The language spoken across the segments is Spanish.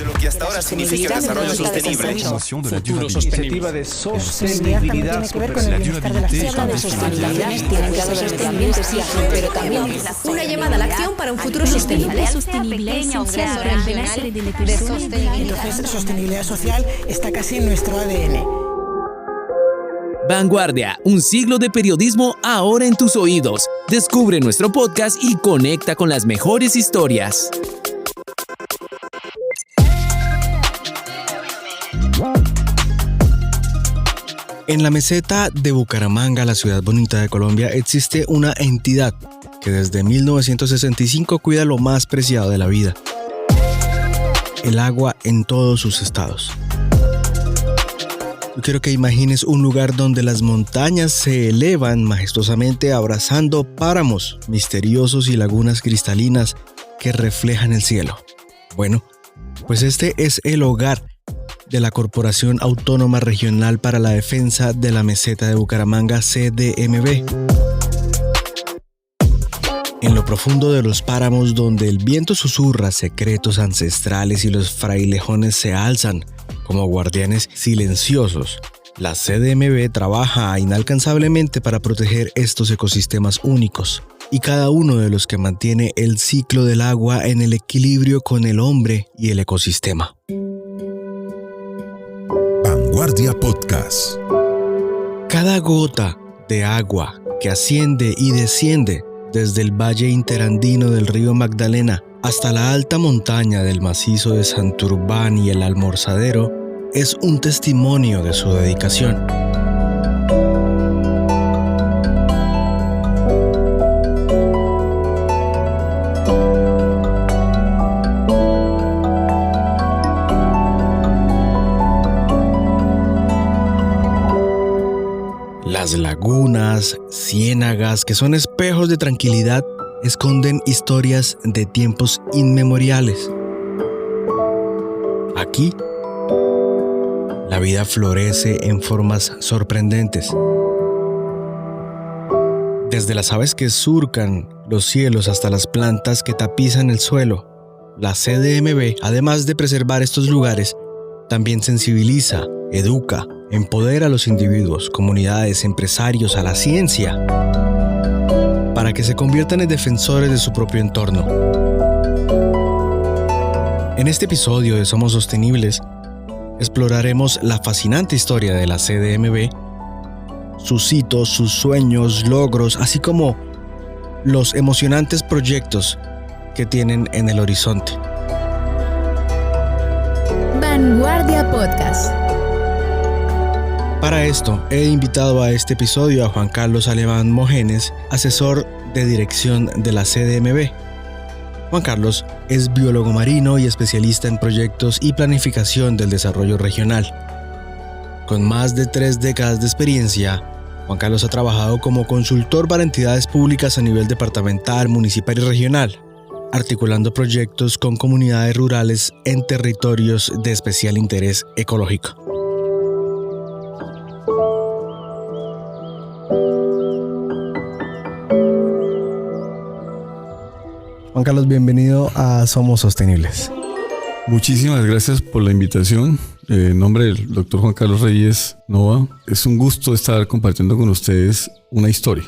de lo que hasta ahora significa el desarrollo sostenible. Futuro sostenible. De sostenibilidad. La durabilidad, pero también una llamada a la acción para un futuro sostenible. Entonces, sostenibilidad social está casi en nuestro ADN. Vanguardia, un siglo de periodismo ahora en tus oídos. Descubre nuestro podcast y conecta con las mejores historias. En la meseta de Bucaramanga, la ciudad bonita de Colombia, existe una entidad que desde 1965 cuida lo más preciado de la vida: el agua en todos sus estados. Yo quiero que imagines un lugar donde las montañas se elevan majestuosamente abrazando páramos misteriosos y lagunas cristalinas que reflejan el cielo. Bueno, pues este es el hogar de la Corporación Autónoma Regional para la Defensa de la Meseta de Bucaramanga, CDMB. En lo profundo de los páramos, donde el viento susurra secretos ancestrales y los frailejones se alzan como guardianes silenciosos, la CDMB trabaja inalcanzablemente para proteger estos ecosistemas únicos y cada uno de los que mantiene el ciclo del agua en el equilibrio con el hombre y el ecosistema. Vanguardia Podcast. Cada gota de agua que asciende y desciende desde el valle interandino del río Magdalena hasta la alta montaña del macizo de Santurbán y el Almorzadero es un testimonio de su dedicación. Las lagunas, ciénagas, que son espejos de tranquilidad, esconden historias de tiempos inmemoriales. Aquí, la vida florece en formas sorprendentes. Desde las aves que surcan los cielos hasta las plantas que tapizan el suelo, la CDMB, además de preservar estos lugares, también sensibiliza, educa, empodera a los individuos, comunidades, empresarios, a la ciencia, para que se conviertan en defensores de su propio entorno. En este episodio de Somos Sostenibles, exploraremos la fascinante historia de la CDMB, sus hitos, sus sueños, logros, así como los emocionantes proyectos que tienen en el horizonte. Vanguardia Podcast. Para esto, he invitado a este episodio a Juan Carlos Alemán Mojenes, asesor de dirección de la CDMB. Juan Carlos es biólogo marino y especialista en proyectos y planificación del desarrollo regional. Con más de 3 décadas de experiencia, Juan Carlos ha trabajado como consultor para entidades públicas a nivel departamental, municipal y regional, articulando proyectos con comunidades rurales en territorios de especial interés ecológico. Juan Carlos, bienvenido a Somos Sostenibles. Muchísimas gracias por la invitación. En nombre del doctor Juan Carlos Reyes Nova, es un gusto estar compartiendo con ustedes una historia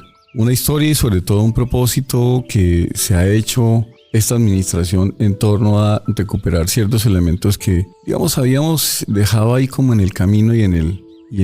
y sobre todo un propósito que se ha hecho esta administración en torno a recuperar ciertos elementos que, digamos, habíamos dejado ahí como en el camino y en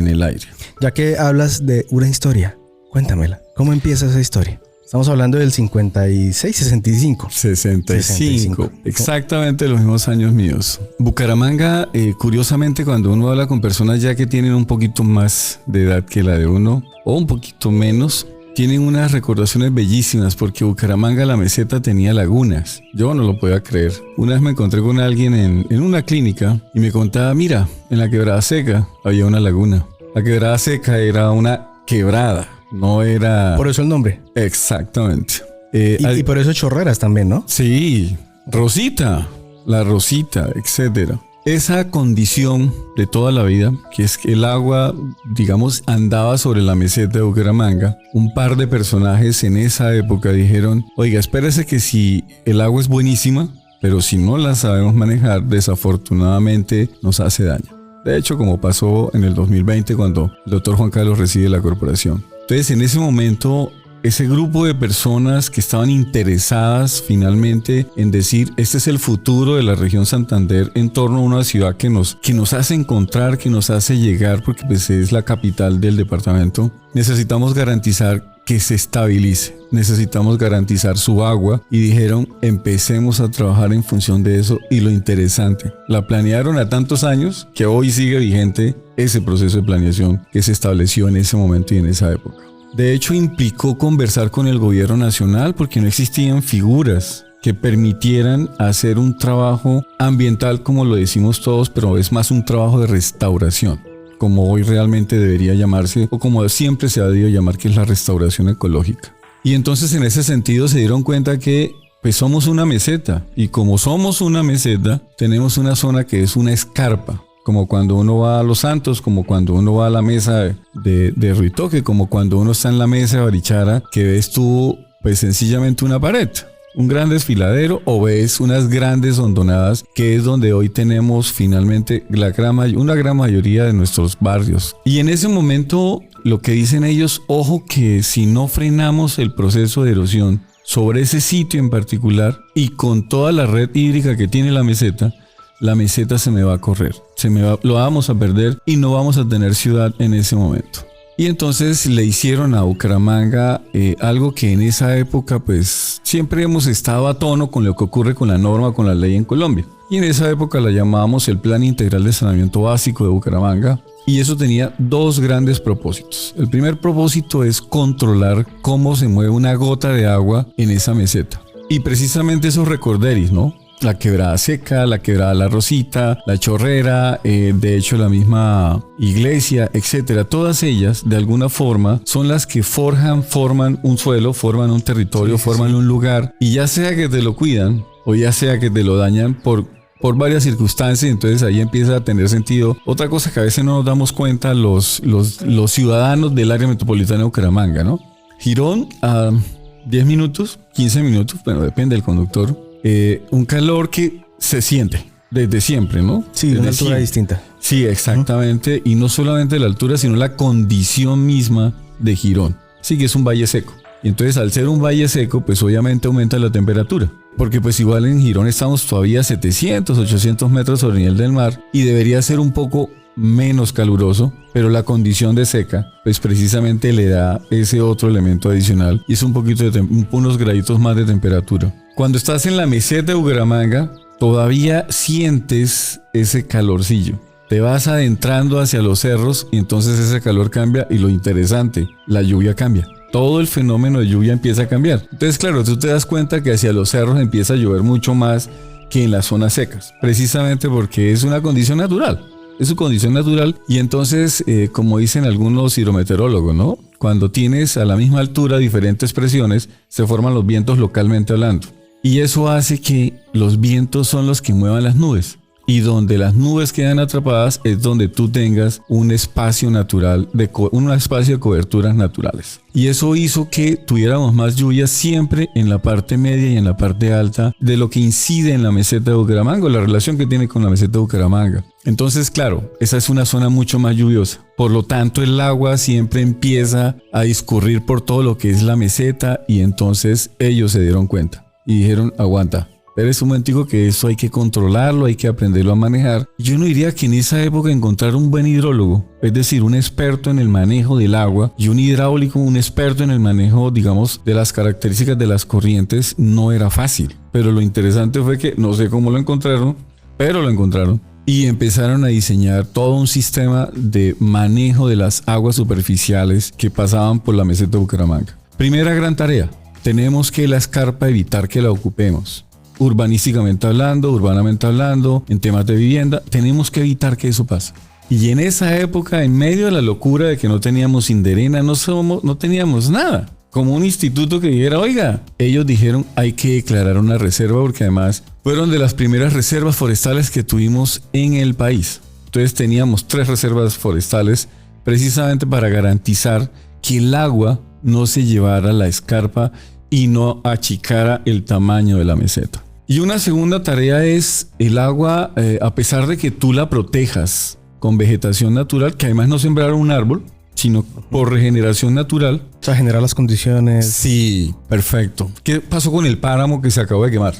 el aire. Ya que hablas de una historia, cuéntamela. ¿Cómo empieza esa historia? Estamos hablando del 56, 65. 65. Exactamente los mismos años míos. Bucaramanga, curiosamente, cuando uno habla con personas ya que tienen un poquito más de edad que la de uno, o un poquito menos, tienen unas recordaciones bellísimas porque Bucaramanga, la meseta, tenía lagunas. Yo no lo podía creer. Una vez me encontré con alguien en una clínica y me contaba, mira, en la Quebrada Seca había una laguna. La Quebrada Seca era una quebrada. No era... Por eso el nombre. Exactamente. Y por eso Chorreras también, ¿no? Sí, Rosita, la Rosita, etcétera. Esa condición de toda la vida, que es que el agua, digamos, andaba sobre la meseta de Bucaramanga, un par de personajes en esa época dijeron, oiga, espérese que si el agua es buenísima, pero si no las sabemos manejar, desafortunadamente nos hace daño. De hecho, como pasó en el 2020 cuando el doctor Juan Carlos recibe la corporación. Entonces, en ese momento, ese grupo de personas que estaban interesadas finalmente en decir, este es el futuro de la región Santander en torno a una ciudad que nos hace encontrar, que nos hace llegar, porque pues es la capital del departamento, necesitamos garantizar que se estabilice, necesitamos garantizar su agua, y dijeron, empecemos a trabajar en función de eso. Y lo interesante, la planearon a tantos años que hoy sigue vigente ese proceso de planeación que se estableció en ese momento y en esa época. De hecho, implicó conversar con el gobierno nacional porque no existían figuras que permitieran hacer un trabajo ambiental como lo decimos todos, pero es más un trabajo de restauración, como hoy realmente debería llamarse, o como siempre se ha debido llamar, que es la restauración ecológica. Y entonces en ese sentido se dieron cuenta que pues somos una meseta, y como somos una meseta, tenemos una zona que es una escarpa, como cuando uno va a Los Santos, como cuando uno va a la mesa de Ruitoque, como cuando uno está en la mesa de Barichara, que ves tú pues sencillamente una pared, un gran desfiladero, o ves unas grandes hondonadas, que es donde hoy tenemos finalmente una gran mayoría de nuestros barrios. Y en ese momento lo que dicen ellos, ojo que si no frenamos el proceso de erosión sobre ese sitio en particular y con toda la red hídrica que tiene la meseta se me va a correr, lo vamos a perder y no vamos a tener ciudad en ese momento. Y entonces le hicieron a Bucaramanga algo que en esa época pues siempre hemos estado a tono con lo que ocurre con la norma, con la ley en Colombia. Y en esa época la llamábamos el Plan Integral de Saneamiento Básico de Bucaramanga. Y eso tenía dos grandes propósitos. El primer propósito es controlar cómo se mueve una gota de agua en esa meseta. Y precisamente esos recorderis, ¿no? La Quebrada Seca, la Quebrada La Rosita, la Chorrera, de hecho la misma iglesia, etcétera. Todas ellas, de alguna forma, son las que forman un suelo, forman un territorio, forman un lugar. Y ya sea que te lo cuidan o ya sea que te lo dañan por varias circunstancias, entonces ahí empieza a tener sentido. Otra cosa que a veces no nos damos cuenta los ciudadanos del área metropolitana de Bucaramanga, ¿no? Girón a 10 minutos, 15 minutos, bueno, depende del conductor. Un calor que se siente desde siempre, ¿no? Sí, de una altura distinta. Sí, exactamente. Y no solamente la altura, sino la condición misma de Girón. Sí, que es un valle seco. Y entonces, al ser un valle seco, pues obviamente aumenta la temperatura. Porque pues igual en Girón estamos todavía a 700, 800 metros sobre el nivel del mar. Y debería ser un poco menos caluroso, pero la condición de seca pues precisamente le da ese otro elemento adicional y es un poquito unos graditos más de temperatura. Cuando estás en la meseta de Bucaramanga todavía sientes ese calorcillo, te vas adentrando hacia los cerros y entonces ese calor cambia y lo interesante, la lluvia cambia. Todo el fenómeno de lluvia empieza a cambiar. Entonces claro, tú te das cuenta que hacia los cerros empieza a llover mucho más que en las zonas secas, precisamente porque es una condición natural. Es su condición natural y entonces, como dicen algunos hidrometeorólogos, ¿no? Cuando tienes a la misma altura diferentes presiones, se forman los vientos localmente hablando. Y eso hace que los vientos son los que muevan las nubes. Y donde las nubes quedan atrapadas es donde tú tengas un espacio natural, un espacio de coberturas naturales. Y eso hizo que tuviéramos más lluvias siempre en la parte media y en la parte alta de lo que incide en la meseta de Bucaramanga, la relación que tiene con la meseta de Bucaramanga. Entonces, claro, esa es una zona mucho más lluviosa. Por lo tanto, el agua siempre empieza a discurrir por todo lo que es la meseta y entonces ellos se dieron cuenta y dijeron, aguanta. Pero es un momentico que eso hay que controlarlo, hay que aprenderlo a manejar. Yo no diría que en esa época encontrar un buen hidrólogo, es decir, un experto en el manejo del agua y un hidráulico, un experto en el manejo, digamos, de las características de las corrientes, no era fácil. Pero lo interesante fue que, no sé cómo lo encontraron, pero lo encontraron. Y empezaron a diseñar todo un sistema de manejo de las aguas superficiales que pasaban por la meseta de Bucaramanga. Primera gran tarea, tenemos que la escarpa evitar que la ocupemos. Urbanísticamente hablando, urbanamente hablando, en temas de vivienda, tenemos que evitar que eso pase. Y en esa época, en medio de la locura de que no teníamos Inderena, no teníamos nada. Como un instituto que dijera, oiga, ellos dijeron hay que declarar una reserva porque además fueron de las primeras reservas forestales que tuvimos en el país. Entonces teníamos 3 reservas forestales precisamente para garantizar que el agua no se llevara la escarpa y no achicara el tamaño de la meseta. Y una segunda tarea es el agua, a pesar de que tú la protejas con vegetación natural, que además no sembraron un árbol, sino por regeneración natural. O sea, generar las condiciones. Sí, perfecto. ¿Qué pasó con el páramo que se acabó de quemar?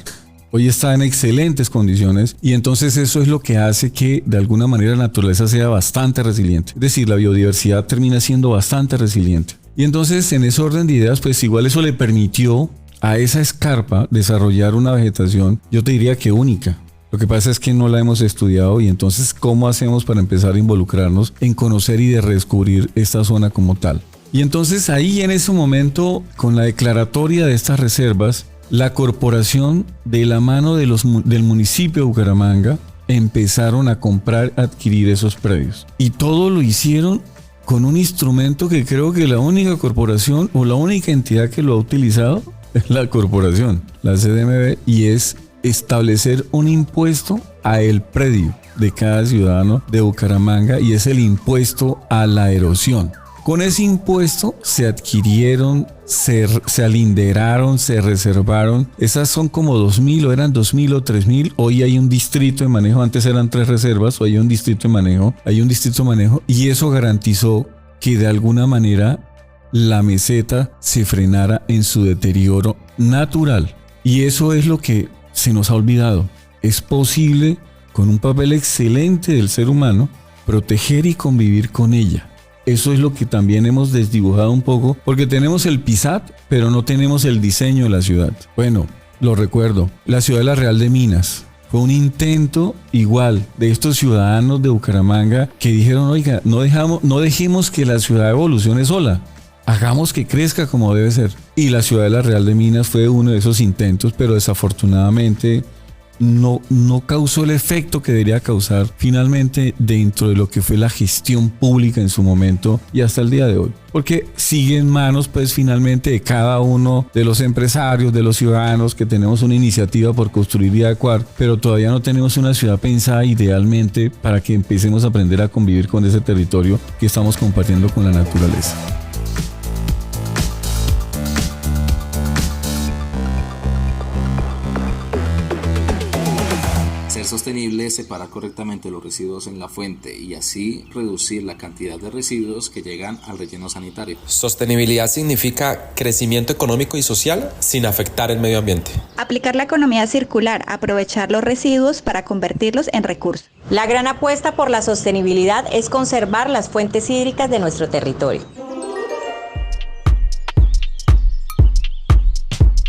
Hoy está en excelentes condiciones y entonces eso es lo que hace que de alguna manera la naturaleza sea bastante resiliente. Es decir, la biodiversidad termina siendo bastante resiliente. Y entonces en ese orden de ideas, pues igual eso le permitió a esa escarpa desarrollar una vegetación, yo te diría que única. Lo que pasa es que no la hemos estudiado y entonces ¿cómo hacemos para empezar a involucrarnos en conocer y de redescubrir esta zona como tal? Y entonces ahí en ese momento, con la declaratoria de estas reservas, la corporación de la mano del municipio de Bucaramanga empezaron a comprar, a adquirir esos predios. Y todo lo hicieron con un instrumento que creo que la única corporación o la única entidad que lo ha utilizado es la corporación, la CDMB, y es establecer un impuesto a el predio de cada ciudadano de Bucaramanga y es el impuesto a la erosión. Con ese impuesto se adquirieron, se alinderaron, se reservaron. Esas son como 2.000 o eran 2.000 o 3.000. Hoy hay un distrito de manejo, antes eran 3 reservas, hoy hay un distrito de manejo, y eso garantizó que de alguna manera la meseta se frenara en su deterioro natural. Y eso es lo que se nos ha olvidado. Es posible, con un papel excelente del ser humano, proteger y convivir con ella. Eso es lo que también hemos desdibujado un poco, porque tenemos el PISAT, pero no tenemos el diseño de la ciudad. Bueno, lo recuerdo, la Ciudadela Real de Minas fue un intento igual de estos ciudadanos de Bucaramanga que dijeron, oiga, no dejemos que la ciudad evolucione sola. Hagamos que crezca como debe ser. Y la Ciudadela Real de Minas fue uno de esos intentos, pero desafortunadamente no causó el efecto que debería causar finalmente dentro de lo que fue la gestión pública en su momento y hasta el día de hoy. Porque sigue en manos pues finalmente de cada uno de los empresarios, de los ciudadanos que tenemos una iniciativa por construir y adecuar, pero todavía no tenemos una ciudad pensada idealmente para que empecemos a aprender a convivir con ese territorio que estamos compartiendo con la naturaleza. Ser sostenible es separar correctamente los residuos en la fuente y así reducir la cantidad de residuos que llegan al relleno sanitario. Sostenibilidad significa crecimiento económico y social sin afectar el medio ambiente. Aplicar la economía circular, aprovechar los residuos para convertirlos en recursos. La gran apuesta por la sostenibilidad es conservar las fuentes hídricas de nuestro territorio.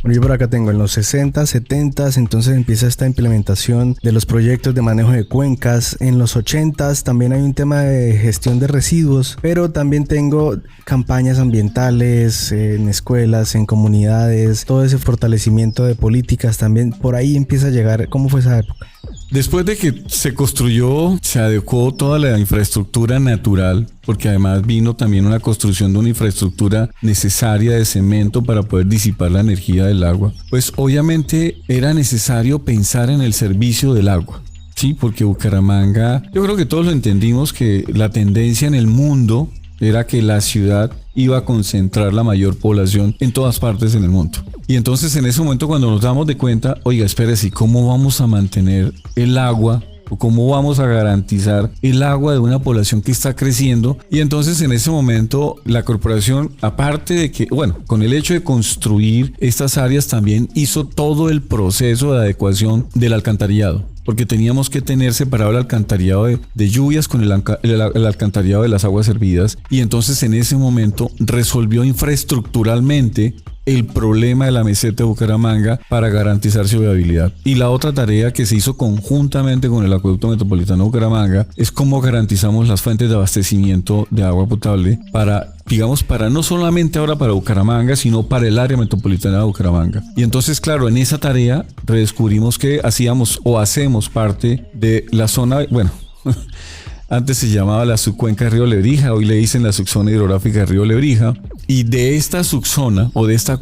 Bueno, yo por acá tengo en los 60, 70, entonces empieza esta implementación de los proyectos de manejo de cuencas. En los 80 también hay un tema de gestión de residuos, pero también tengo campañas ambientales en escuelas, en comunidades, todo ese fortalecimiento de políticas también. Por ahí empieza a llegar. ¿Cómo fue esa época? Después de que se construyó, se adecuó toda la infraestructura natural, porque además vino también una construcción de una infraestructura necesaria de cemento para poder disipar la energía del agua, pues obviamente era necesario pensar en el servicio del agua. Sí, porque Bucaramanga, yo creo que todos lo entendimos que la tendencia en el mundo era que la ciudad iba a concentrar la mayor población en todas partes en el mundo. Y entonces en ese momento cuando nos damos de cuenta, oiga, espérese, ¿cómo vamos a mantener el agua? ¿O cómo vamos a garantizar el agua de una población que está creciendo? Y entonces en ese momento la corporación, aparte de que, bueno, con el hecho de construir estas áreas también hizo todo el proceso de adecuación del alcantarillado. Porque teníamos que tener separado el alcantarillado de lluvias con el alcantarillado de las aguas servidas. Y entonces en ese momento resolvió infraestructuralmente el problema de la meseta de Bucaramanga para garantizar su viabilidad. Y la otra tarea que se hizo conjuntamente con el Acueducto Metropolitano de Bucaramanga es cómo garantizamos las fuentes de abastecimiento de agua potable para no solamente ahora para Bucaramanga, sino para el área metropolitana de Bucaramanga. Y entonces, claro, en esa tarea redescubrimos que hacemos parte de la zona, bueno, antes se llamaba la subcuenca de Río Lebrija, hoy le dicen la subzona hidrográfica de Río Lebrija. Y de esta subzona, de esta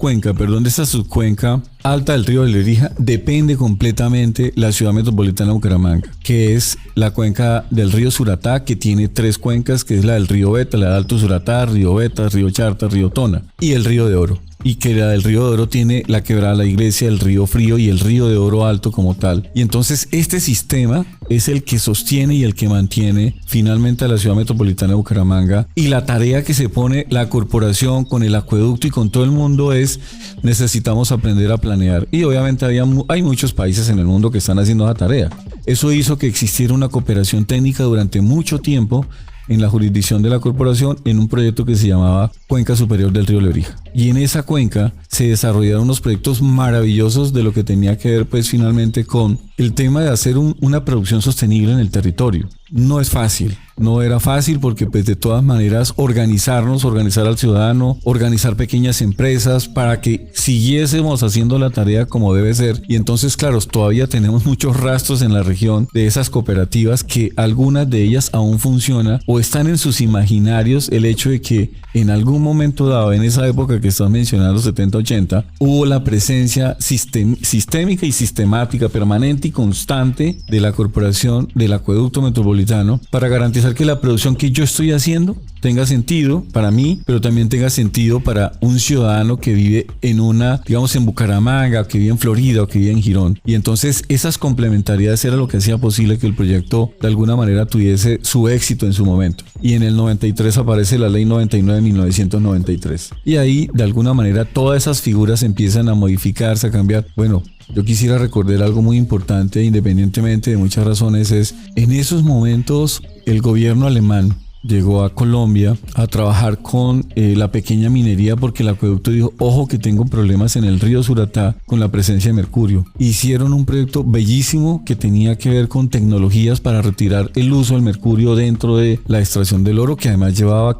subcuenca alta del Río Lebrija, depende completamente la ciudad metropolitana de Bucaramanga, que es la cuenca del río Suratá, que tiene 3 cuencas, que es la del río Beta, la de Alto Suratá, río Beta, río Charta, río Tona y el río de Oro. y que la del Río de Oro tiene la Quebrada La Iglesia, el Río Frío y el Río de Oro Alto como tal. Y entonces este sistema es el que sostiene y el que mantiene finalmente a la ciudad metropolitana de Bucaramanga, y la tarea que se pone la corporación con el acueducto y con todo el mundo es: necesitamos aprender a planear. Y obviamente hay muchos países en el mundo que están haciendo esa tarea. Eso hizo que existiera una cooperación técnica durante mucho tiempo en la jurisdicción de la corporación en un proyecto que se llamaba Cuenca Superior del Río Lebrija. Y en esa cuenca se desarrollaron unos proyectos maravillosos de lo que tenía que ver pues finalmente con el tema de hacer una producción sostenible en el territorio. No es fácil, no era fácil porque pues de todas maneras organizar al ciudadano, organizar pequeñas empresas para que siguiésemos haciendo la tarea como debe ser. Y entonces claro, todavía tenemos muchos rastros en la región de esas cooperativas que algunas de ellas aún funcionan o están en sus imaginarios el hecho de que en algún momento dado, en esa época que estás mencionando, 70-80, hubo la presencia sistémica y sistemática, permanente y constante de la corporación del acueducto metropolitano para garantizar que la producción que yo estoy haciendo tenga sentido para mí, pero también tenga sentido para un ciudadano que vive en en Bucaramanga, que vive en Florida o que vive en Girón. Y entonces esas complementariedades era lo que hacía posible que el proyecto de alguna manera tuviese su éxito en su momento. Y en el 93 aparece la Ley 99 de 1993. Y ahí de alguna manera todas esas figuras empiezan a modificarse, a cambiar. Bueno, yo quisiera recordar algo muy importante, independientemente de muchas razones, es en esos momentos el gobierno alemán llegó a Colombia a trabajar con la pequeña minería porque el acueducto dijo: ojo que tengo problemas en el río Suratá con la presencia de mercurio. Hicieron un proyecto bellísimo que tenía que ver con tecnologías para retirar el uso del mercurio dentro de la extracción del oro, que además llevaba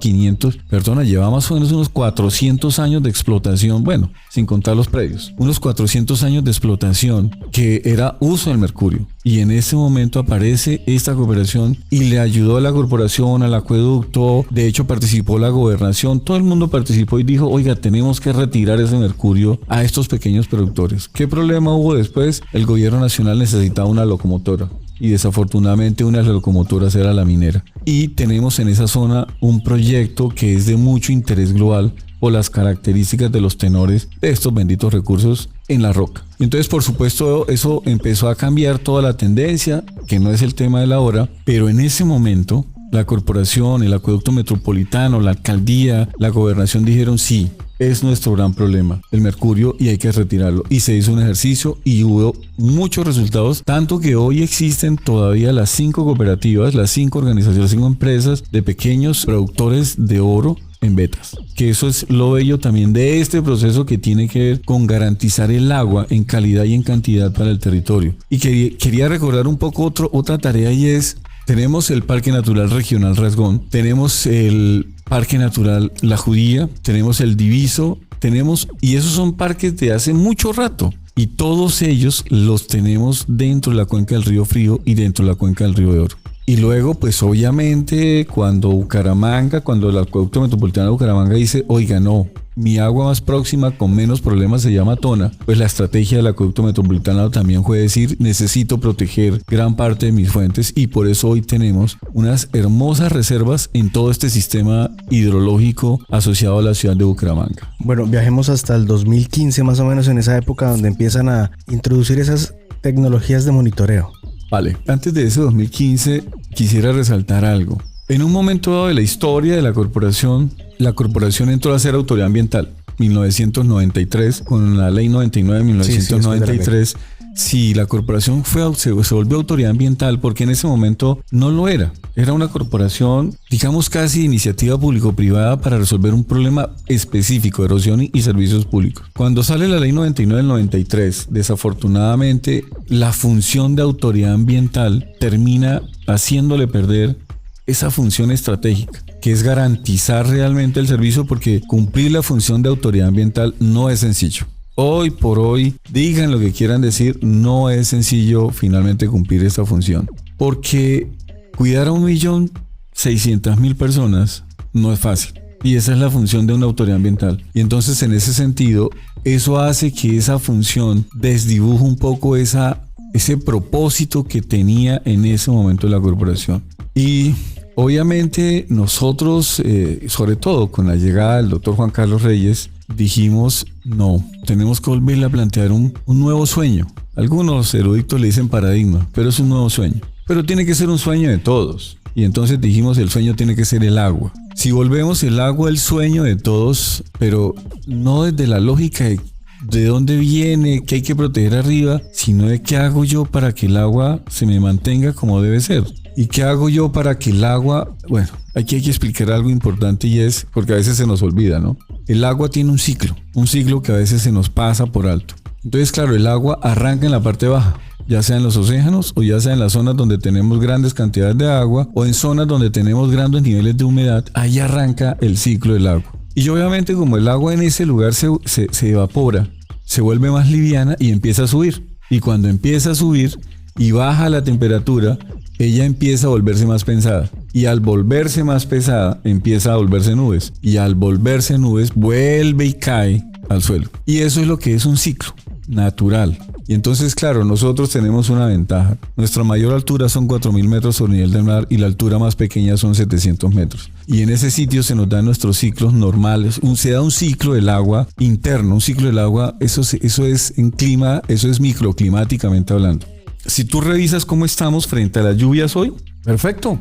más o menos unos 400 años de explotación, bueno, sin contar los predios, unos 400 años de explotación que era uso del mercurio. Y en ese momento aparece esta cooperación y le ayudó a la corporación, al acueducto. De hecho participó la gobernación, todo el mundo participó y dijo: oiga, tenemos que retirar ese mercurio a estos pequeños productores. ¿Qué problema hubo después? El gobierno nacional necesitaba una locomotora y desafortunadamente una de las locomotoras era la minera. Y tenemos en esa zona un proyecto que es de mucho interés global por las características de los tenores de estos benditos recursos en la roca. Entonces, por supuesto, eso empezó a cambiar toda la tendencia, que no es el tema de la hora, pero en ese momento la corporación, el acueducto metropolitano, la alcaldía, la gobernación dijeron: sí, es nuestro gran problema, el mercurio, y hay que retirarlo. Y se hizo un ejercicio y hubo muchos resultados, tanto que hoy existen todavía las 5 cooperativas, las 5 organizaciones, las 5 empresas de pequeños productores de oro en vetas, que eso es lo bello también de este proceso que tiene que ver con garantizar el agua en calidad y en cantidad para el territorio. Y quería recordar un poco otra tarea, y es: tenemos el Parque Natural Regional Rasgón, tenemos el Parque Natural La Judía, tenemos el Diviso, y esos son parques de hace mucho rato. Y todos ellos los tenemos dentro de la cuenca del Río Frío y dentro de la cuenca del Río de Oro. Y luego, pues obviamente, cuando el acueducto metropolitano de Bucaramanga dice: oiga, no, mi agua más próxima con menos problemas se llama Tona, pues la estrategia del acueducto metropolitano también fue decir: necesito proteger gran parte de mis fuentes, y por eso hoy tenemos unas hermosas reservas en todo este sistema hidrológico asociado a la ciudad de Bucaramanga. Bueno, viajemos hasta el 2015 más o menos, en esa época donde empiezan a introducir esas tecnologías de monitoreo. Vale, antes de ese 2015 quisiera resaltar algo. En un momento dado de la historia de la corporación entró a ser autoridad ambiental, 1993, con la Ley 99 de 1993. Sí, la corporación se volvió autoridad ambiental porque en ese momento no lo era. Era una corporación, digamos, casi de iniciativa público-privada para resolver un problema específico: erosión y servicios públicos. Cuando sale la Ley 99 del 93, desafortunadamente, la función de autoridad ambiental termina haciéndole perder esa función estratégica, que es garantizar realmente el servicio, porque cumplir la función de autoridad ambiental no es sencillo. Hoy por hoy, digan lo que quieran decir, no es sencillo finalmente cumplir esta función, porque cuidar a 1.600.000 personas no es fácil, y esa es la función de una autoridad ambiental. Y entonces, en ese sentido, eso hace que esa función desdibuje un poco ese propósito que tenía en ese momento la corporación. Y obviamente nosotros, sobre todo con la llegada del doctor Juan Carlos Reyes, dijimos, no, tenemos que volverle a plantear un nuevo sueño. Algunos eruditos le dicen paradigma, pero es un nuevo sueño. Pero tiene que ser un sueño de todos. Y entonces dijimos, el sueño tiene que ser el agua. Si volvemos el agua el sueño de todos, pero no desde la lógica de dónde viene, qué hay que proteger arriba, sino de qué hago yo para que el agua se me mantenga como debe ser. ¿Y qué hago yo para que el agua? Bueno, aquí hay que explicar algo importante y es, porque a veces se nos olvida, ¿no? El agua tiene un ciclo que a veces se nos pasa por alto. Entonces, claro, el agua arranca en la parte baja, ya sea en los océanos o ya sea en las zonas donde tenemos grandes cantidades de agua o en zonas donde tenemos grandes niveles de humedad, ahí arranca el ciclo del agua. Y obviamente como el agua en ese lugar se evapora, se vuelve más liviana y empieza a subir. Y cuando empieza a subir y baja la temperatura, ella empieza a volverse más pesada. Y al volverse más pesada, empieza a volverse nubes. Y al volverse nubes, vuelve y cae al suelo. Y eso es lo que es un ciclo natural. Y entonces, claro, nosotros tenemos una ventaja. Nuestra mayor altura son 4.000 metros sobre el nivel del mar y la altura más pequeña son 700 metros. Y en ese sitio se nos dan nuestros ciclos normales. Se da un ciclo del agua interno, un ciclo del agua, eso es en clima, eso es microclimáticamente hablando. Si tú revisas cómo estamos frente a las lluvias hoy, perfecto.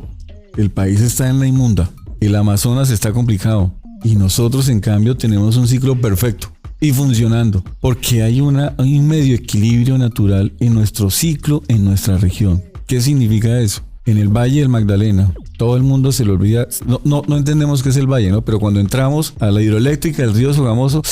El país está en la inmunda. El Amazonas está complicado. Y nosotros, en cambio, tenemos un ciclo perfecto y funcionando. Porque hay un medio equilibrio natural en nuestro ciclo, en nuestra región. ¿Qué significa eso? En el Valle del Magdalena, todo el mundo se le olvida. No entendemos qué es el valle, ¿no? Pero cuando entramos a la hidroeléctrica del río Sogamoso,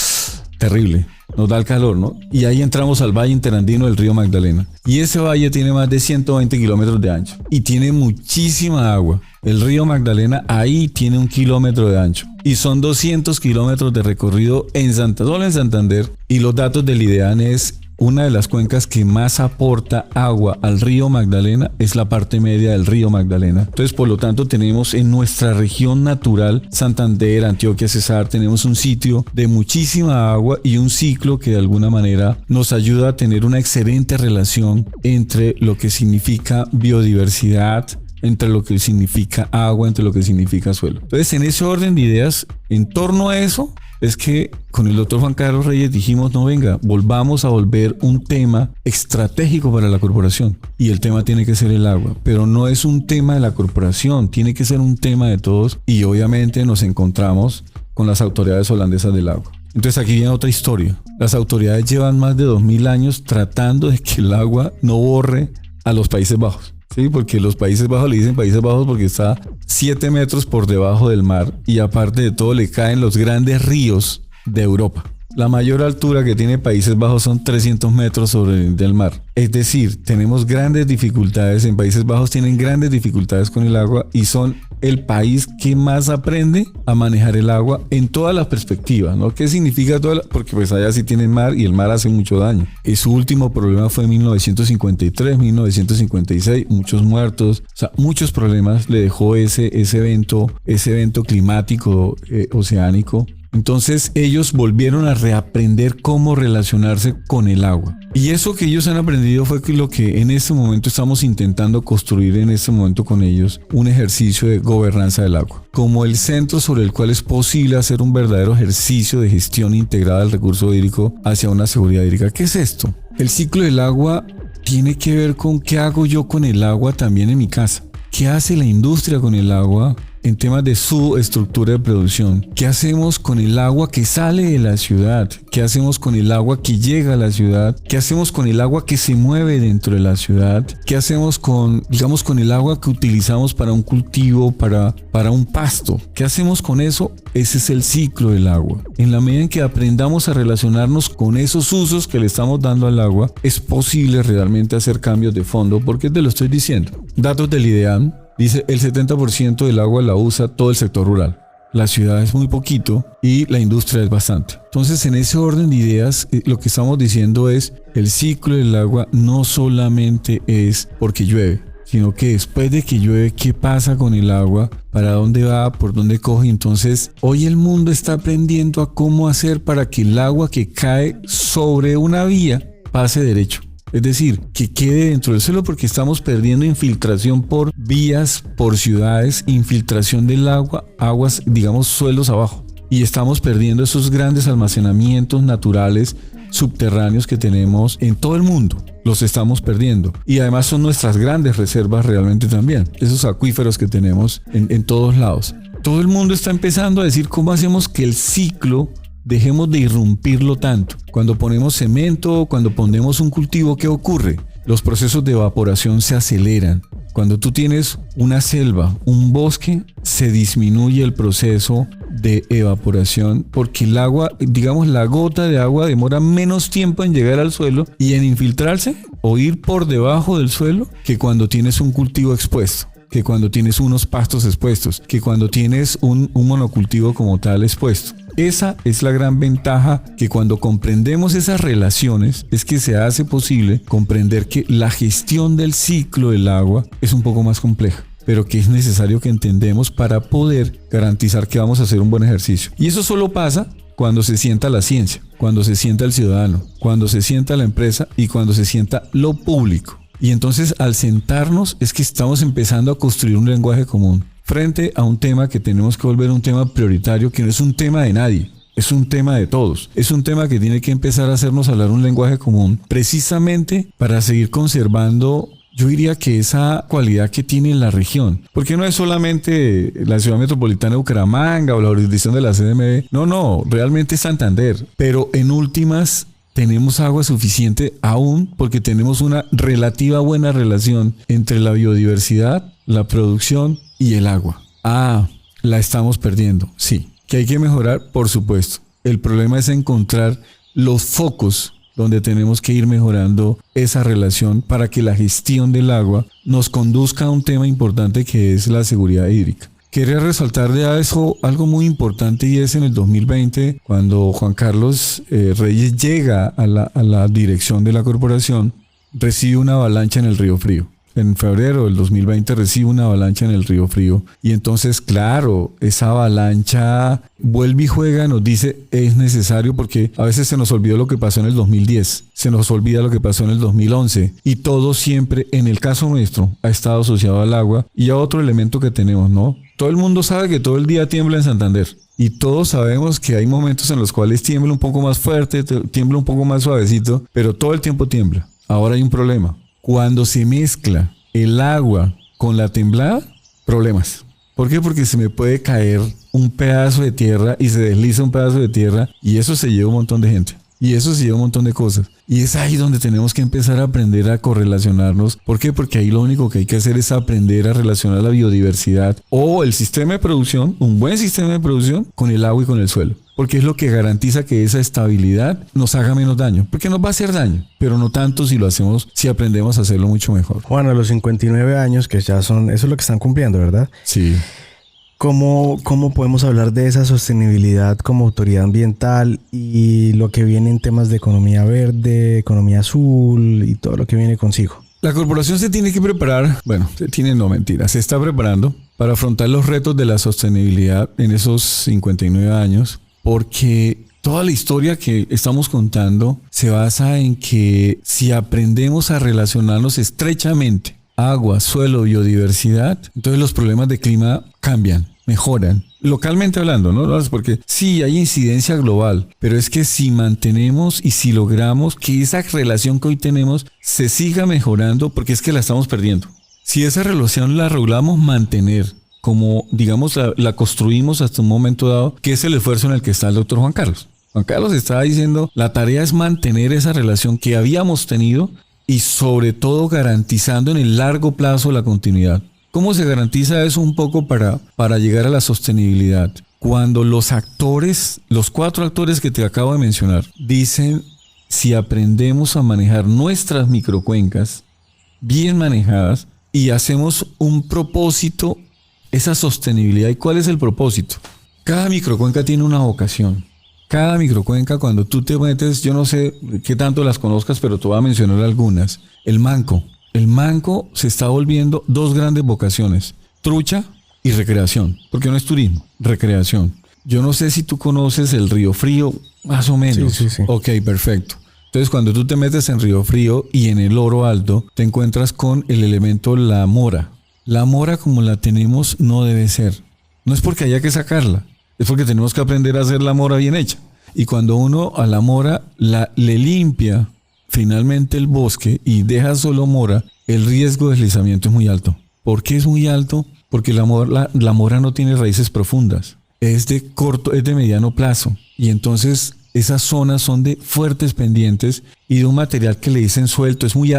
terrible. Nos da el calor, ¿no? Y ahí entramos al valle interandino del río Magdalena. Y ese valle tiene más de 120 kilómetros de ancho. Y tiene muchísima agua. El río Magdalena ahí tiene 1 kilómetro de ancho. Y son 200 kilómetros de recorrido solo en Santander. Y los datos del IDEAN es una de las cuencas que más aporta agua al río Magdalena es la parte media del río Magdalena. Entonces, por lo tanto, tenemos en nuestra región natural, Santander, Antioquia, Cesar, tenemos un sitio de muchísima agua y un ciclo que de alguna manera nos ayuda a tener una excelente relación entre lo que significa biodiversidad, entre lo que significa agua, entre lo que significa suelo. Entonces, en ese orden de ideas, en torno a eso, es que con el doctor Juan Carlos Reyes dijimos, no venga, volvamos a volver un tema estratégico para la corporación. Y el tema tiene que ser el agua, pero no es un tema de la corporación, tiene que ser un tema de todos. Y obviamente nos encontramos con las autoridades holandesas del agua. Entonces aquí viene otra historia. Las autoridades llevan más de 2000 años tratando de que el agua no borre a los Países Bajos. Sí, porque los Países Bajos le dicen Países Bajos porque está 7 metros por debajo del mar y aparte de todo le caen los grandes ríos de Europa. La mayor altura que tiene Países Bajos son 300 metros sobre el nivel del mar. Es decir, tenemos grandes dificultades, en Países Bajos tienen grandes dificultades con el agua y son el país que más aprende a manejar el agua en todas las perspectivas, ¿no? ¿Qué significa porque pues allá sí tienen mar y el mar hace mucho daño. Y su último problema fue en 1953, 1956, muchos muertos, o sea, muchos problemas le dejó ese evento climático oceánico. Entonces ellos volvieron a reaprender cómo relacionarse con el agua. Y eso que ellos han aprendido fue lo que en este momento estamos intentando construir en este momento con ellos, un ejercicio de gobernanza del agua, como el centro sobre el cual es posible hacer un verdadero ejercicio de gestión integrada del recurso hídrico hacia una seguridad hídrica. ¿Qué es esto? El ciclo del agua tiene que ver con qué hago yo con el agua también en mi casa. ¿Qué hace la industria con el agua en temas de su estructura de producción? ¿Qué hacemos con el agua que sale de la ciudad? ¿Qué hacemos con el agua que llega a la ciudad? ¿Qué hacemos con el agua que se mueve dentro de la ciudad? ¿Qué hacemos con el agua que utilizamos para un cultivo, para un pasto? ¿Qué hacemos con eso? Ese es el ciclo del agua. En la medida en que aprendamos a relacionarnos con esos usos que le estamos dando al agua, es posible realmente hacer cambios de fondo. ¿Por qué te lo estoy diciendo? Datos del IDEAN. Dice, el 70% del agua la usa todo el sector rural. La ciudad es muy poquito y la industria es bastante. Entonces, en ese orden de ideas, lo que estamos diciendo es, el ciclo del agua no solamente es porque llueve, sino que después de que llueve, ¿qué pasa con el agua? ¿Para dónde va? ¿Por dónde coge? Entonces, hoy el mundo está aprendiendo a cómo hacer para que el agua que cae sobre una vía pase derecho. Es decir, que quede dentro del suelo porque estamos perdiendo infiltración por vías, por ciudades, infiltración del agua, aguas, digamos, suelos abajo. y estamos perdiendo esos grandes almacenamientos naturales subterráneos que tenemos en todo el mundo. Los estamos perdiendo. Y además son nuestras grandes reservas realmente también. Esos acuíferos que tenemos en todos lados. Todo el mundo está empezando a decir cómo hacemos que el ciclo dejemos de irrumpirlo tanto. Cuando ponemos cemento, cuando ponemos un cultivo, ¿qué ocurre? Los procesos de evaporación se aceleran. Cuando tú tienes una selva, un bosque, se disminuye el proceso de evaporación porque el agua, digamos la gota de agua demora menos tiempo en llegar al suelo y en infiltrarse o ir por debajo del suelo que cuando tienes un cultivo expuesto, que cuando tienes unos pastos expuestos, que cuando tienes un monocultivo como tal expuesto. Esa es la gran ventaja, que cuando comprendemos esas relaciones es que se hace posible comprender que la gestión del ciclo del agua es un poco más compleja, pero que es necesario que entendemos para poder garantizar que vamos a hacer un buen ejercicio. Y eso solo pasa cuando se sienta la ciencia, cuando se sienta el ciudadano, cuando se sienta la empresa y cuando se sienta lo público. Y entonces al sentarnos es que estamos empezando a construir un lenguaje común frente a un tema que tenemos que volver un tema prioritario, que no es un tema de nadie, es un tema de todos. Es un tema que tiene que empezar a hacernos hablar un lenguaje común, precisamente para seguir conservando, yo diría que esa cualidad que tiene la región. Porque no es solamente la ciudad metropolitana de Bucaramanga o la jurisdicción de la CDMV, no, realmente es Santander. Pero en últimas tenemos agua suficiente aún porque tenemos una relativa buena relación entre la biodiversidad, la producción y el agua. La estamos perdiendo, sí. ¿Que hay que mejorar? Por supuesto. El problema es encontrar los focos donde tenemos que ir mejorando esa relación para que la gestión del agua nos conduzca a un tema importante que es la seguridad hídrica. Quería resaltar de eso algo muy importante, y es en el 2020, cuando Juan Carlos Reyes llega a la dirección de la corporación, recibe una avalancha en el Río Frío. En febrero del 2020 recibe una avalancha en el Río Frío. Y entonces, claro, esa avalancha vuelve y juega, nos dice, es necesario, porque a veces se nos olvidó lo que pasó en el 2010, se nos olvida lo que pasó en el 2011. Y todo siempre, en el caso nuestro, ha estado asociado al agua y a otro elemento que tenemos, ¿no? Todo el mundo sabe que todo el día tiembla en Santander. Y todos sabemos que hay momentos en los cuales tiembla un poco más fuerte, tiembla un poco más suavecito, pero todo el tiempo tiembla. Ahora hay un problema. Cuando se mezcla el agua con la temblada, problemas. ¿Por qué? Porque se me puede caer un pedazo de tierra y se desliza un pedazo de tierra y eso se lleva un montón de gente. Y eso se lleva un montón de cosas. Y es ahí donde tenemos que empezar a aprender a correlacionarnos. ¿Por qué? Porque ahí lo único que hay que hacer es aprender a relacionar la biodiversidad o el sistema de producción, un buen sistema de producción, con el agua y con el suelo. Porque es lo que garantiza que esa estabilidad nos haga menos daño. Porque nos va a hacer daño, pero no tanto si lo hacemos, si aprendemos a hacerlo mucho mejor. Juan, a los 59 años que ya son, eso es lo que están cumpliendo, ¿verdad? Sí. ¿Cómo podemos hablar de esa sostenibilidad como autoridad ambiental y lo que viene en temas de economía verde, economía azul y todo lo que viene consigo? La corporación se tiene que preparar, se está preparando para afrontar los retos de la sostenibilidad en esos 59 años, porque toda la historia que estamos contando se basa en que si aprendemos a relacionarnos estrechamente, agua, suelo, biodiversidad, entonces los problemas de clima cambian, mejoran. Localmente hablando, ¿no? Porque sí hay incidencia global, pero es que si mantenemos y si logramos que esa relación que hoy tenemos se siga mejorando, porque es que la estamos perdiendo. Si esa relación la logramos mantener, como digamos la construimos hasta un momento dado, que es el esfuerzo en el que está el doctor Juan Carlos. Juan Carlos estaba diciendo, la tarea es mantener esa relación que habíamos tenido y sobre todo garantizando en el largo plazo la continuidad. ¿Cómo se garantiza eso un poco para llegar a la sostenibilidad? Cuando los actores, los 4 actores que te acabo de mencionar, dicen, si aprendemos a manejar nuestras microcuencas bien manejadas y hacemos un propósito, esa sostenibilidad. ¿Y cuál es el propósito? Cada microcuenca tiene una vocación. Cada microcuenca, cuando tú te metes, yo no sé qué tanto las conozcas, pero te voy a mencionar algunas. El manco. El manco se está volviendo 2 grandes vocaciones, trucha y recreación, porque no es turismo, recreación. Yo no sé si tú conoces el Río Frío, más o menos. Sí. Ok, perfecto. Entonces, cuando tú te metes en Río Frío y en el Oro Alto, te encuentras con el elemento la mora. La mora como la tenemos no debe ser. No es porque haya que sacarla, Es porque tenemos que aprender a hacer la mora bien hecha. Y cuando uno a la mora le limpia finalmente el bosque y deja solo mora, el riesgo de deslizamiento es muy alto. ¿Por qué es muy alto? Porque la mora no tiene raíces profundas. Es de mediano plazo. Y entonces esas zonas son de fuertes pendientes y de un material que le dicen suelto. Es muy,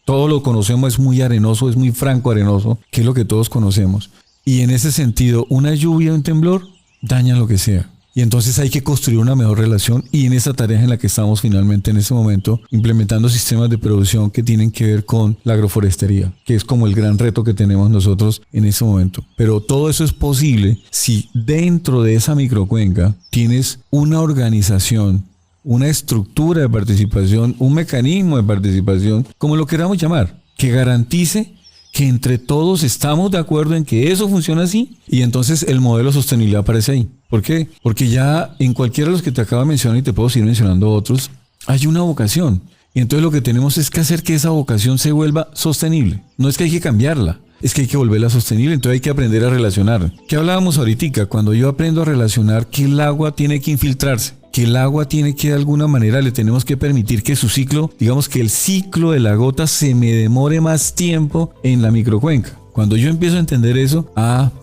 todo lo conocemos, es muy arenoso, es muy franco arenoso, que es lo que todos conocemos. Y en ese sentido, una lluvia o un temblor dañan lo que sea. Y entonces hay que construir una mejor relación, y en esa tarea en la que estamos finalmente en este momento, implementando sistemas de producción que tienen que ver con la agroforestería, que es como el gran reto que tenemos nosotros en este momento. Pero todo eso es posible si dentro de esa microcuenca tienes una organización, una estructura de participación, un mecanismo de participación, como lo queramos llamar, que garantice que entre todos estamos de acuerdo en que eso funciona así, y entonces el modelo de sostenibilidad aparece ahí. ¿Por qué? Porque ya en cualquiera de los que te acabo de mencionar, y te puedo seguir mencionando otros, hay una vocación. Y entonces lo que tenemos es que hacer que esa vocación se vuelva sostenible. No es que hay que cambiarla, es que hay que volverla sostenible. Entonces hay que aprender a relacionar. ¿Qué hablábamos ahorita? Cuando yo aprendo a relacionar que el agua tiene que infiltrarse, que el agua tiene que de alguna manera le tenemos que permitir que su ciclo, digamos que el ciclo de la gota se me demore más tiempo en la microcuenca. Cuando yo empiezo a entender eso,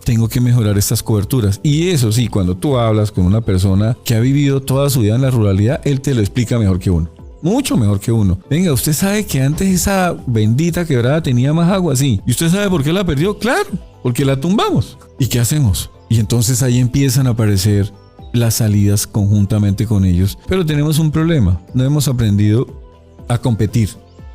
tengo que mejorar estas coberturas. Y eso sí, cuando tú hablas con una persona que ha vivido toda su vida en la ruralidad, él te lo explica mejor que uno. Mucho mejor que uno. Venga, ¿usted sabe que antes esa bendita quebrada tenía más agua? Sí. ¿Y usted sabe por qué la perdió? Claro, porque la tumbamos. ¿Y qué hacemos? Y entonces ahí empiezan a aparecer las salidas conjuntamente con ellos. Pero tenemos un problema. No hemos aprendido a competir,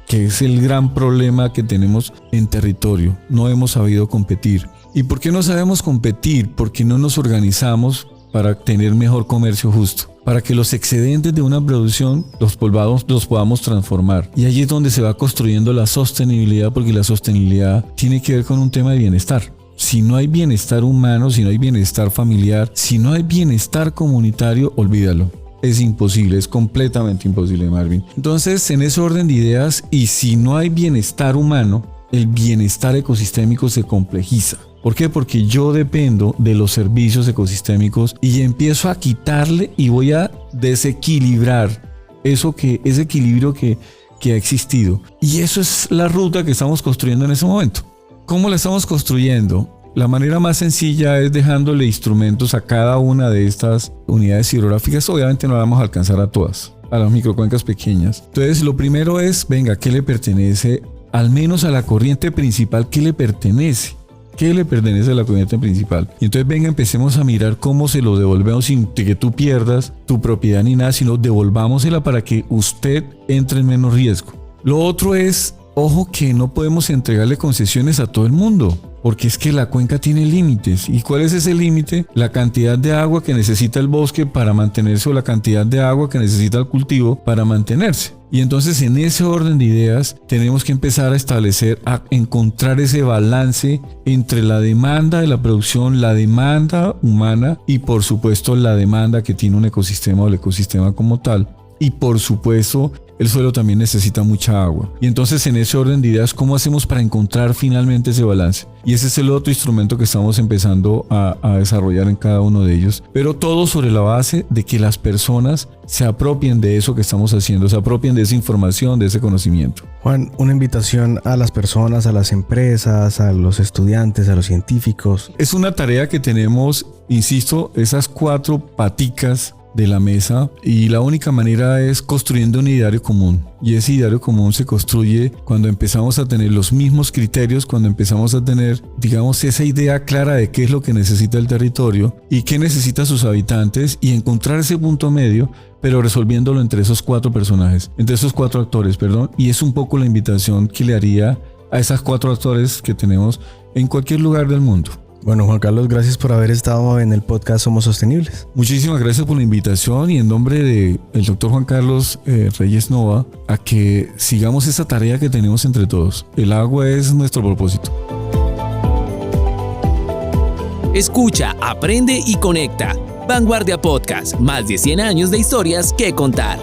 que es el gran problema que tenemos en territorio. No hemos sabido competir. ¿Y por qué no sabemos competir? Porque no nos organizamos para tener mejor comercio justo, para que los excedentes de una producción los podamos transformar. Y allí es donde se va construyendo la sostenibilidad, porque la sostenibilidad tiene que ver con un tema de bienestar. Si no hay bienestar humano, si no hay bienestar familiar, si no hay bienestar comunitario, olvídalo. Es imposible, es completamente imposible, Marvin. Entonces, en ese orden de ideas, y si no hay bienestar humano, el bienestar ecosistémico se complejiza. ¿Por qué? Porque yo dependo de los servicios ecosistémicos y empiezo a quitarle y voy a desequilibrar ese equilibrio que ha existido. Y eso es la ruta que estamos construyendo en ese momento. ¿Cómo la estamos construyendo? La manera más sencilla es dejándole instrumentos a cada una de estas unidades hidrográficas. Obviamente no vamos a alcanzar a todas, a las microcuencas pequeñas. Entonces, lo primero es, ¿qué le pertenece? Al menos a la corriente principal, ¿qué le pertenece? ¿Qué le pertenece a la corriente principal? Y entonces, empecemos a mirar cómo se lo devolvemos sin que tú pierdas tu propiedad ni nada, sino devolvámosela para que usted entre en menos riesgo. Lo otro es, ojo, que no podemos entregarle concesiones a todo el mundo, porque es que la cuenca tiene límites. ¿Y cuál es ese límite? La cantidad de agua que necesita el bosque para mantenerse, o la cantidad de agua que necesita el cultivo para mantenerse. Y entonces, en ese orden de ideas, tenemos que empezar a encontrar ese balance entre la demanda de la producción, la demanda humana y, por supuesto, la demanda que tiene un ecosistema o el ecosistema como tal. Y, por supuesto, el suelo también necesita mucha agua. Y entonces, en ese orden de ideas, ¿cómo hacemos para encontrar finalmente ese balance? Y ese es el otro instrumento que estamos empezando a desarrollar en cada uno de ellos. Pero todo sobre la base de que las personas se apropien de eso que estamos haciendo, se apropien de esa información, de ese conocimiento. Juan, una invitación a las personas, a las empresas, a los estudiantes, a los científicos. Es una tarea que tenemos, insisto, esas 4 paticas de la mesa, y la única manera es construyendo un ideario común. Y ese ideario común se construye cuando empezamos a tener los mismos criterios, cuando empezamos a tener, digamos, esa idea clara de qué es lo que necesita el territorio y qué necesitan sus habitantes, y encontrar ese punto medio, pero resolviéndolo entre esos 4 personajes, entre esos 4 actores, y es un poco la invitación que le haría a esas 4 actores que tenemos en cualquier lugar del mundo. Bueno, Juan Carlos, gracias por haber estado en el podcast Somos Sostenibles. Muchísimas gracias por la invitación, y en nombre del doctor Juan Carlos Reyes Nova, a que sigamos esa tarea que tenemos entre todos. El agua es nuestro propósito. Escucha, aprende y conecta. Vanguardia Podcast, más de 100 años de historias que contar.